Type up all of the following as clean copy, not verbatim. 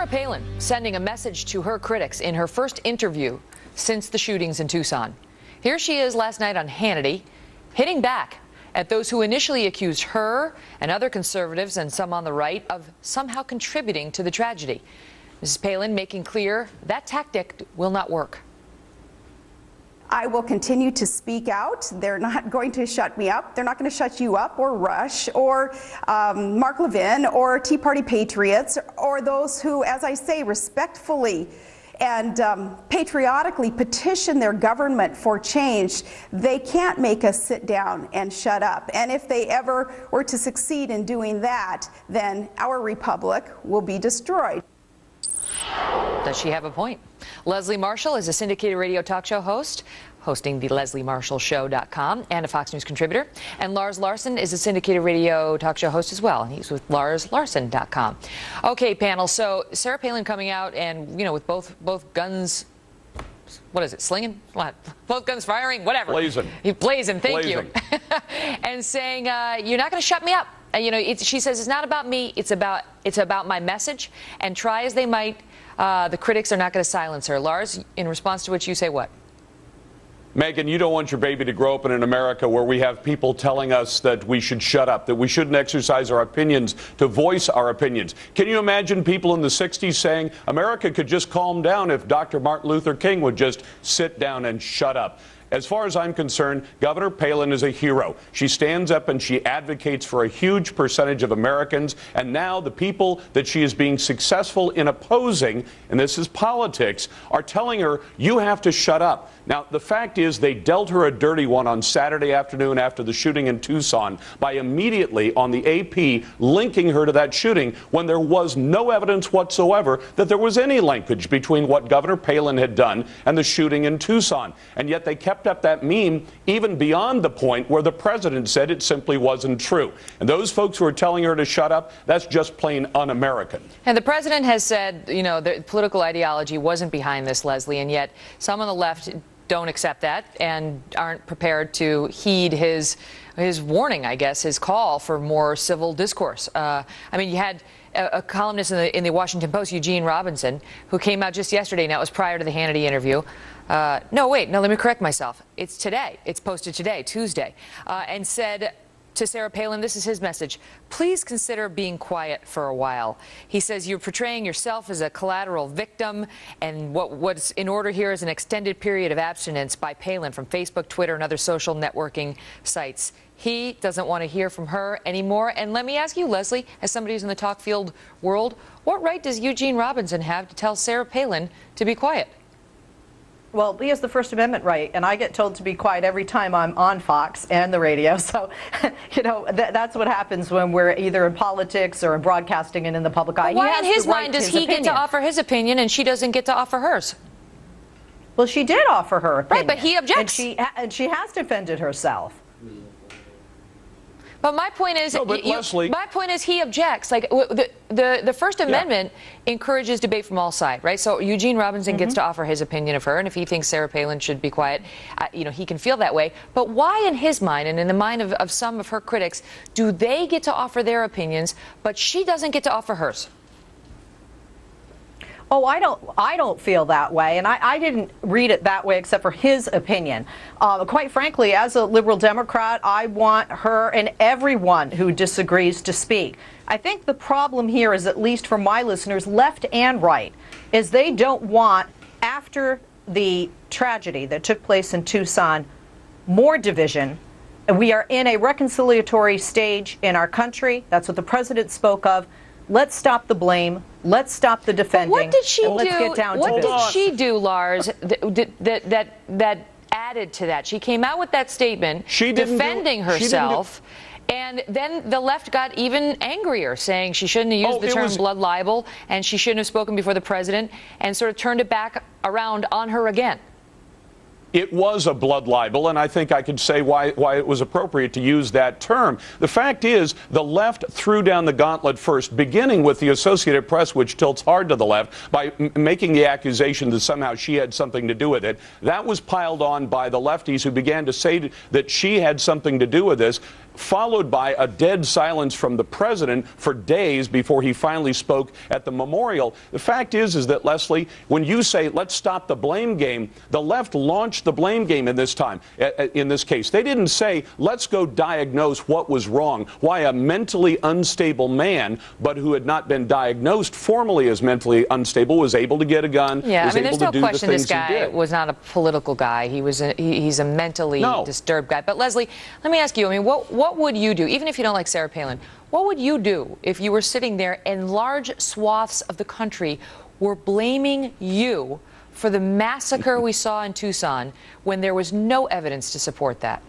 Sarah Palin sending a message to her critics in her first interview since the shootings in Tucson. Here she is last night on Hannity, hitting back at those who initially accused her and other conservatives and some on the right of somehow contributing to the tragedy. Mrs. Palin making clear that tactic will not work. I will continue to speak out. They're not going to shut me up. They're not going to shut you up, or Rush, or Mark Levin, or Tea Party patriots, or those who, as I say, respectfully and patriotically petition their government for change. They can't make us sit down and shut up. And if they ever were to succeed in doing that, then our republic will be destroyed. Does she have a point? Leslie Marshall is a syndicated radio talk show host, hosting the LeslieMarshallShow.com, and a Fox News contributor. And Lars Larson is a syndicated radio talk show host as well, and he's with LarsLarson.com. Okay, panel. So Sarah Palin coming out and, with both guns. What is it? Slinging? What? Both guns firing? Whatever. Blazing. Blazing. Thank you. And saying, you're not going to shut me up. She says it's not about me. It's about my message. And try as they might, the critics are not going to silence her. Lars, in response to which you say what? Megyn, you don't want your baby to grow up in an America where we have people telling us that we should shut up, that we shouldn't exercise our opinions, to voice our opinions. Can you imagine people in the 60s saying America could just calm down if Dr. Martin Luther King would just sit down and shut up? As far as I'm concerned, Governor Palin is a hero. She stands up and she advocates for a huge percentage of Americans. And now the people that she is being successful in opposing, and this is politics, are telling her, you have to shut up. Now, the fact is they dealt her a dirty one on Saturday afternoon after the shooting in Tucson by immediately on the AP linking her to that shooting when there was no evidence whatsoever that there was any linkage between what Governor Palin had done and the shooting in Tucson. And yet they kept up that meme even beyond the point where the president said it simply wasn't true. And those folks who are telling her to shut up, that's just plain un-American. And the president has said, the political ideology wasn't behind this, Leslie, and yet some on the left don't accept that and aren't prepared to heed his warning, I guess, his call for more civil discourse. You had a columnist in the Washington Post, Eugene Robinson, who came out just yesterday. Now, it was prior to the Hannity interview. Let me correct myself. It's today. It's posted today, Tuesday, and said to Sarah Palin, this is his message: please consider being quiet for a while. He says you're portraying yourself as a collateral victim, and what's in order here is an extended period of abstinence by Palin from Facebook, Twitter, and other social networking sites. He doesn't want to hear from her anymore. And let me ask you, Leslie, as somebody who's in the talk field world, what right does Eugene Robinson have to tell Sarah Palin to be quiet? Well, he has the First Amendment right, and I get told to be quiet every time I'm on Fox and the radio. So, that's what happens when we're either in politics or in broadcasting and in the public eye. Why, in his mind, does he get to offer his opinion and she doesn't get to offer hers? Well, she did offer her opinion. Right, but he objects. And she has defended herself. But my point is, Leslie, my point is, he objects. Like the First Amendment encourages debate from all sides, right? So Eugene Robinson gets to offer his opinion of her, and if he thinks Sarah Palin should be quiet, he can feel that way. But why, in his mind and in the mind of some of her critics, do they get to offer their opinions, but she doesn't get to offer hers? Oh, I don't feel that way, and I didn't read it that way except for his opinion. Quite frankly, as a liberal Democrat, I want her and everyone who disagrees to speak. I think the problem here is, at least for my listeners, left and right, is they don't want, after the tragedy that took place in Tucson, more division. We are in a reconciliatory stage in our country. That's what the president spoke of. Let's stop the blame. Let's stop the defending. What did she do? Let's get down to business. What did she do, Lars, that added to that? She came out with that statement defending herself, and then the left got even angrier, saying she shouldn't have used the term blood libel and she shouldn't have spoken before the president, and sort of turned it back around on her again. It was a blood libel, and I think I could say why it was appropriate to use that term. The fact is, the left threw down the gauntlet first, beginning with the Associated Press, which tilts hard to the left, by making the accusation that somehow she had something to do with it. That was piled on by the lefties, who began to say that she had something to do with this. followed by a dead silence from the president for days before he finally spoke at the memorial. The fact is that, Leslie, when you say, let's stop the blame game, the left launched the blame game in this case. They didn't say, let's go diagnose what was wrong, why a mentally unstable man, but who had not been diagnosed formally as mentally unstable, was able to get a gun, yeah, was I mean, able there's to no do question the this things he guy did. was not a political guy. He's a mentally disturbed guy. But Leslie, let me ask you, I mean, what would you do, even if you don't like Sarah Palin, what would you do if you were sitting there and large swaths of the country were blaming you for the massacre we saw in Tucson when there was no evidence to support that?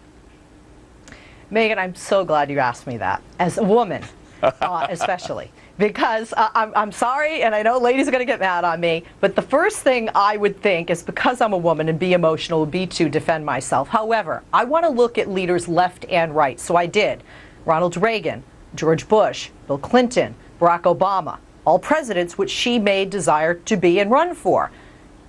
Megyn, I'm so glad you asked me that, as a woman, especially. Because I'm sorry, and I know ladies are going to get mad on me, but the first thing I would think is, because I'm a woman and be emotional, would be to defend myself. However, I want to look at leaders left and right, so I did. Ronald Reagan, George Bush, Bill Clinton, Barack Obama, all presidents which she may desire to be and run for.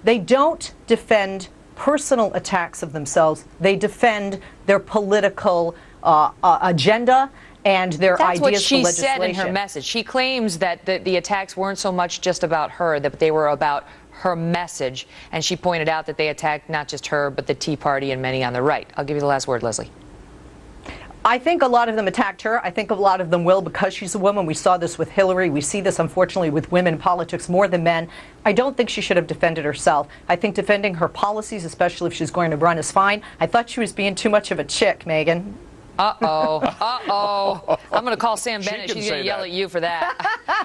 They don't defend personal attacks of themselves. They defend their political agenda and their ideas for legislation. That's what she said in her message. She claims that the attacks weren't so much just about her, that they were about her message. And she pointed out that they attacked not just her, but the Tea Party and many on the right. I'll give you the last word, Leslie. I think a lot of them attacked her. I think a lot of them will, because she's a woman. We saw this with Hillary. We see this, unfortunately, with women in politics more than men. I don't think she should have defended herself. I think defending her policies, especially if she's going to run, is fine. I thought she was being too much of a chick, Megyn. Uh-oh. Uh-oh. I'm going to call Sam Bennett. She's going to yell at you for that.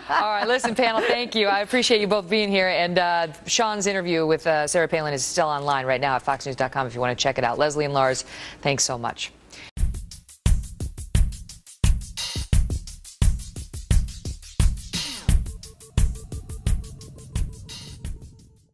All right, listen, panel, thank you. I appreciate you both being here. And Sean's interview with Sarah Palin is still online right now at foxnews.com if you want to check it out. Leslie and Lars, thanks so much.